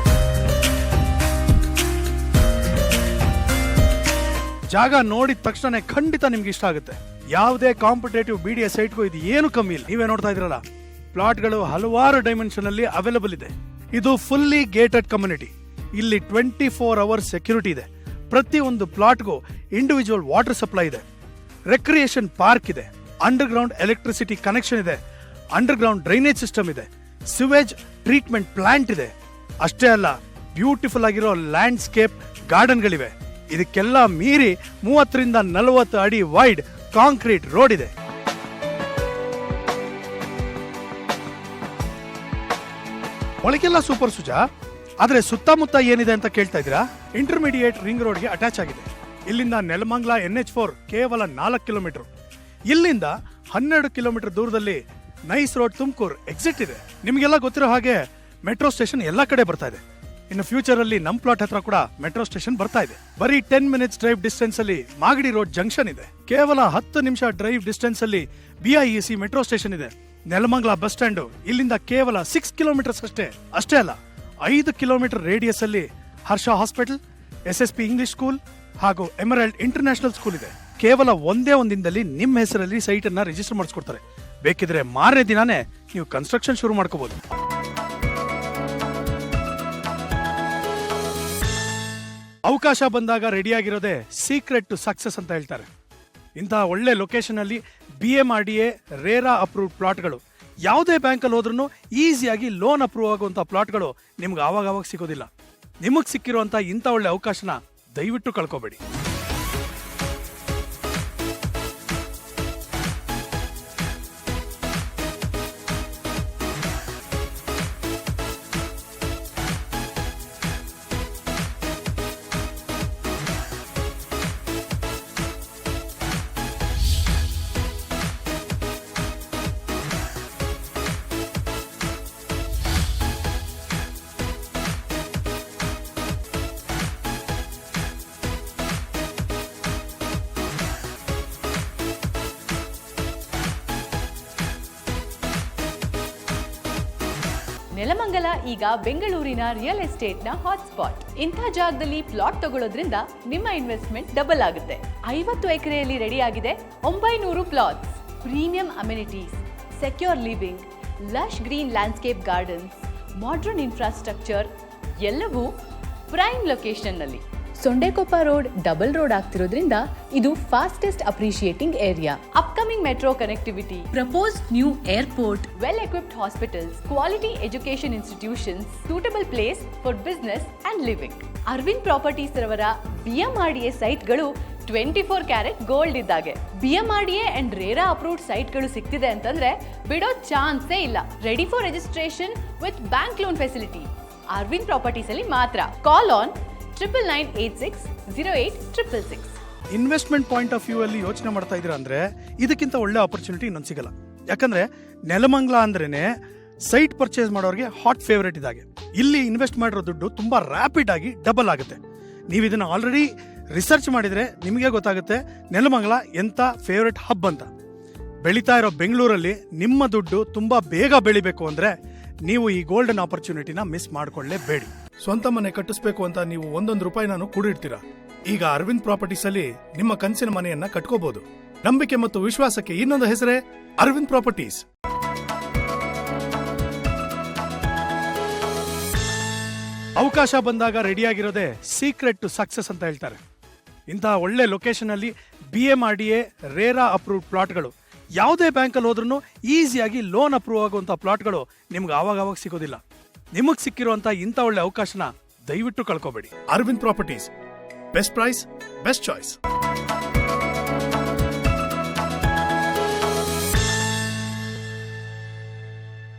Speaker 4: ಜಾಗ ನೋಡಿದ ತಕ್ಷಣ ಖಂಡಿತ ನಿಮ್ಗೆ ಇಷ್ಟ ಆಗುತ್ತೆ. ಯಾವುದೇ ಕಾಂಪಿಟೇಟಿವ್ BDA ಸೈಟ್ಗೂ ಇದು ಏನು ಕಮ್ಮಿ ಇಲ್ಲ. ನೀವೇ ನೋಡ್ತಾ ಇದ್ರಲ್ಲ, ಪ್ಲಾಟ್ಗಳು ಹಲವಾರು ಡೈಮೆನ್ಷನ್ ಅಲ್ಲಿ ಅವೈಲಬಲ್ ಇದೆ. ಇದು ಫುಲ್ಲಿ ಗೇಟೆಡ್ ಕಮ್ಯುನಿಟಿ. ಇಲ್ಲಿ 24 ಅವರ್ಸ್ ಸೆಕ್ಯೂರಿಟಿ ಇದೆ. ಪ್ರತಿ ಒಂದು ಪ್ಲಾಟ್ಗೂ ಇಂಡಿವಿಜುವಲ್ ವಾಟರ್ ಸಪ್ಲೈ ಇದೆ, ರೆಕ್ರಿಯೇಷನ್ ಪಾರ್ಕ್ ಇದೆ, ಅಂಡರ್ ಗ್ರೌಂಡ್ ಎಲೆಕ್ಟ್ರಿಸಿಟಿ ಕನೆಕ್ಷನ್ ಇದೆ, ಅಂಡರ್ ಗ್ರೌಂಡ್ ಡ್ರೈನೇಜ್ ಸಿಸ್ಟಮ್ ಇದೆ, ಸಿವೇಜ್ ಟ್ರೀಟ್ಮೆಂಟ್ ಪ್ಲಾಂಟ್ ಇದೆ. ಅಷ್ಟೇ ಅಲ್ಲ, ಬ್ಯೂಟಿಫುಲ್ ಆಗಿರೋ ಲ್ಯಾಂಡ್ಸ್ಕೇಪ್ ಗಾರ್ಡನ್ಗಳಿವೆ. ಇದಕ್ಕೆಲ್ಲ ಮೀರಿ 30ರಿಂದ 40 ಅಡಿ ವೈಡ್ ಕಾಂಕ್ರೀಟ್ ರೋಡ್ ಇದೆ. ಒಳಗೆಲ್ಲ ಸೂಪರ್ ಸುಜಾ. ಆದ್ರೆ ಸುತ್ತಮುತ್ತ ಏನಿದೆ ಅಂತ ಕೇಳ್ತಾ ಇದ್ದೀರಾ? ಇಂಟರ್ಮೀಡಿಯೇಟ್ ರಿಂಗ್ ರೋಡ್ಗೆ ಅಟ್ಯಾಚ್ ಆಗಿದೆ. ಇಲ್ಲಿಂದ ನೆಲಮಂಗಲ NH4 ಕೇವಲ 4 ಕಿಲೋಮೀಟರ್. ಇಲ್ಲಿಂದ 12 ಕಿಲೋಮೀಟರ್ ದೂರದಲ್ಲಿ ನೈಸ್ ರೋಡ್ ತುಮಕೂರು ಎಕ್ಸಿಟ್ ಇದೆ. ನಿಮಗೆಲ್ಲ ಗೊತ್ತಿರೋ ಹಾಗೆ ಮೆಟ್ರೋ ಸ್ಟೇಷನ್ ಎಲ್ಲ ಕಡೆ ಬರ್ತಾ ಇದೆ. ಇನ್ನು ಫ್ಯೂಚರ್ ಅಲ್ಲಿ ನಮ್ ಪ್ಲಾಟ್ ಹತ್ರ ಕೂಡ ಮೆಟ್ರೋ ಸ್ಟೇಷನ್ ಬರ್ತಾ ಇದೆ. ಬರೀ 10 ಮಿನಿಟ್ಸ್ ಡ್ರೈವ್ ಡಿಸ್ಟೆನ್ಸ್ ಅಲ್ಲಿ ಮಾಗಡಿ ರೋಡ್ ಜಂಕ್ಷನ್ ಇದೆ. ಕೇವಲ 10 ನಿಮಿಷ ಡ್ರೈವ್ ಡಿಸ್ಟೆನ್ಸ್ ಅಲ್ಲಿ BIEC ಮೆಟ್ರೋ ಸ್ಟೇಷನ್ ಇದೆ. ನೆಲಮಂಗಲ ಬಸ್ ಸ್ಟ್ಯಾಂಡ್ ಇಲ್ಲಿಂದ ಕೇವಲ 6 ಕಿಲೋಮೀಟರ್ಸ್ ಅಷ್ಟೇ ಅಲ್ಲ, 5 ಕಿಲೋಮೀಟರ್ ರೇಡಿಯಸ್ ಅಲ್ಲಿ ಹರ್ಷ ಹಾಸ್ಪಿಟಲ್, SSP ಇಂಗ್ಲಿಷ್ ಸ್ಕೂಲ್ ಹಾಗೂ ಎಮರಲ್ಡ್ ಇಂಟರ್ನ್ಯಾಷನಲ್ ಸ್ಕೂಲ್ ಇದೆ. ಕೇವಲ ಒಂದೇ ದಿನದಲ್ಲಿ ನಿಮ್ಮ ಹೆಸರಲ್ಲಿ ಸೈಟ್ ಅನ್ನ ರಿಜಿಸ್ಟರ್ ಮಾಡಿಸ್ಕೊಡ್ತಾರೆ. ಬೇಕಿದ್ರೆ ಮಾರನೇ ದಿನಾನೇ ನೀವು ಕನ್ಸ್ಟ್ರಕ್ಷನ್ ಶುರು ಮಾಡ್ಕೋಬಹುದು. ಅವಕಾಶ ಬಂದಾಗ ರೆಡಿಯಾಗಿರೋದೇ ಸೀಕ್ರೆಟ್ ಟು ಸಕ್ಸಸ್ ಅಂತ ಹೇಳ್ತಾರೆ. ಇಂತಹ ಒಳ್ಳೆ ಲೊಕೇಶನ್ ಅಲ್ಲಿ BMRDA ರೇರಾ ಅಪ್ರೂವ್ಡ್ ಪ್ಲಾಟ್ಗಳು, ಯಾವುದೇ ಬ್ಯಾಂಕಲ್ಲಿ ಹೋದ್ರೂ ಈಸಿಯಾಗಿ ಲೋನ್ ಅಪ್ರೂವ್ ಆಗುವಂಥ ಪ್ಲಾಟ್ಗಳು ನಿಮ್ಗೆ ಆವಾಗ ಸಿಗೋದಿಲ್ಲ. ನಿಮಗೆ ಸಿಕ್ಕಿರುವಂಥ ಇಂಥ ಒಳ್ಳೆ ಅವಕಾಶನ ದಯವಿಟ್ಟು ಕಳ್ಕೊಬೇಡಿ.
Speaker 1: ನೆಲಮಂಗಲ ಈಗ ಬೆಂಗಳೂರಿನ ರಿಯಲ್ ಎಸ್ಟೇಟ್ನ ಹಾಟ್ಸ್ಪಾಟ್. ಇಂಥ ಜಾಗದಲ್ಲಿ ಪ್ಲಾಟ್ ತಗೊಳ್ಳೋದ್ರಿಂದ ನಿಮ್ಮ ಇನ್ವೆಸ್ಟ್ಮೆಂಟ್ ಡಬಲ್ ಆಗುತ್ತೆ. 50 ಎಕರೆಯಲ್ಲಿ ರೆಡಿಯಾಗಿದೆ 900 plots. Premium amenities, secure living, lush green landscape gardens, modern infrastructure ಎಲ್ಲವೂ ಪ್ರೈಮ್ ಲೊಕೇಶನ್ನಲ್ಲಿ. ಸೊಂಡೆಕೊಪ್ಪ ರೋಡ್ ಡಬಲ್ ರೋಡ್ ಆಗ್ತಿರೋದ್ರಿಂದ ಇದು fastest appreciating area. Upcoming metro connectivity, proposed new airport, well equipped hospitals, quality education institutions, suitable place for business and living. Arvind properties ರವರ BMRDA ಸೈಟ್ಗಳು 24 carat gold ಇದ್ದಾಗೆ. BMRDA and RERA approved ಸೈಟ್ಗಳು ಸಿಗ್ತಿದೆ ಅಂತಂದ್ರೆ ಬಿಡೋ ಚಾನ್ಸೇ ಇಲ್ಲ. Ready for registration with bank loan facility Arvind properties ಅಲ್ಲಿ ಮಾತ್ರ. Call on 9986086666.
Speaker 4: Investment point of view ಅಲ್ಲಿ ಯೋಚನೆ ಮಾಡ್ತಾ ಇದ್ದೀರಾ ಅಂದ್ರೆ ಇದಕ್ಕಿಂತ ಒಳ್ಳೆ ಆಪರ್ಚುನಿಟಿ ಇನ್ನೊಂದು ಸಿಗಲ್ಲ. ಯಾಕಂದ್ರೆ ನೆಲಮಂಗಲ ಅಂದ್ರೇನೆ ಸೈಟ್ ಪರ್ಚೇಸ್ ಮಾಡೋರಿಗೆ ಹಾಟ್ ಫೇವರೇಟ್ ಇದಾಗೆ. ಇಲ್ಲಿ ಇನ್ವೆಸ್ಟ್ ಮಾಡಿರೋ ದುಡ್ಡು ತುಂಬಾ ರ್ಯಾಪಿಡ್ ಆಗಿ ಡಬಲ್ ಆಗುತ್ತೆ. ನೀವು ಇದನ್ನ ಆಲ್ರೆಡಿ ರಿಸರ್ಚ್ ಮಾಡಿದ್ರೆ ನಿಮಗೆ ಗೊತ್ತಾಗುತ್ತೆ ನೆಲಮಂಗಲ ಎಂತ ಫೇವರೇಟ್ ಹಬ್ ಅಂತ. ಬೆಳೀತಾ ಇರೋ ಬೆಂಗಳೂರಲ್ಲಿ ನಿಮ್ಮ ದುಡ್ಡು ತುಂಬಾ ಬೇಗ ಬೆಳಿಬೇಕು ಅಂದ್ರೆ ನೀವು ಈ ಗೋಲ್ಡನ್ ಆಪರ್ಚುನಿಟಿನ ಮಿಸ್ ಮಾಡ್ಕೊಳ್ಳೇಬೇಡಿ.
Speaker 3: ಸ್ವಂತ ಮನೆ ಕಟ್ಟಿಸ್ಬೇಕು ಅಂತ ನೀವು ₹1 ಕೂಡಿಡ್ತೀರಾ. ಈಗ ಅರವಿಂದ್ ಪ್ರಾಪರ್ಟೀಸ್ ಅಲ್ಲಿ ನಿಮ್ಮ ಕನಸಿನ ಮನೆಯನ್ನ ಕಟ್ಕೋಬಹುದು. ನಂಬಿಕೆ ಮತ್ತು ವಿಶ್ವಾಸಕ್ಕೆ ಇನ್ನೊಂದು ಹೆಸರೇ ಅರವಿಂದ್ ಪ್ರಾಪರ್ಟೀಸ್. ಅವಕಾಶ ಬಂದಾಗ ರೆಡಿಯಾಗಿರೋದೇ ಸೀಕ್ರೆಟ್ ಟು ಸಕ್ಸಸ್ ಅಂತ ಹೇಳ್ತಾರೆ. ಇಂತಹ ಒಳ್ಳೆ ಲೊಕೇಶನ್ ಅಲ್ಲಿ BMRDA ರೇರಾ ಅಪ್ರೂವ್ಡ್ ಪ್ಲಾಟ್ಗಳು, ಯಾವುದೇ ಬ್ಯಾಂಕಲ್ಲಿ ಹೋದ್ರೂ ಈಸಿಯಾಗಿ ಲೋನ್ ಅಪ್ರೂವ್ ಆಗುವಂಥ ಪ್ಲಾಟ್ಗಳು ನಿಮ್ಗೆ ಆವಾಗ ಸಿಗೋದಿಲ್ಲ. ನಿಮಗೆ ಸಿಕ್ಕಿರುವಂಥ ಇಂಥ ಒಳ್ಳೆ ಅವಕಾಶನ ದಯವಿಟ್ಟು ಕಳ್ಕೊಬೇಡಿ. Aravind properties, best price, best choice.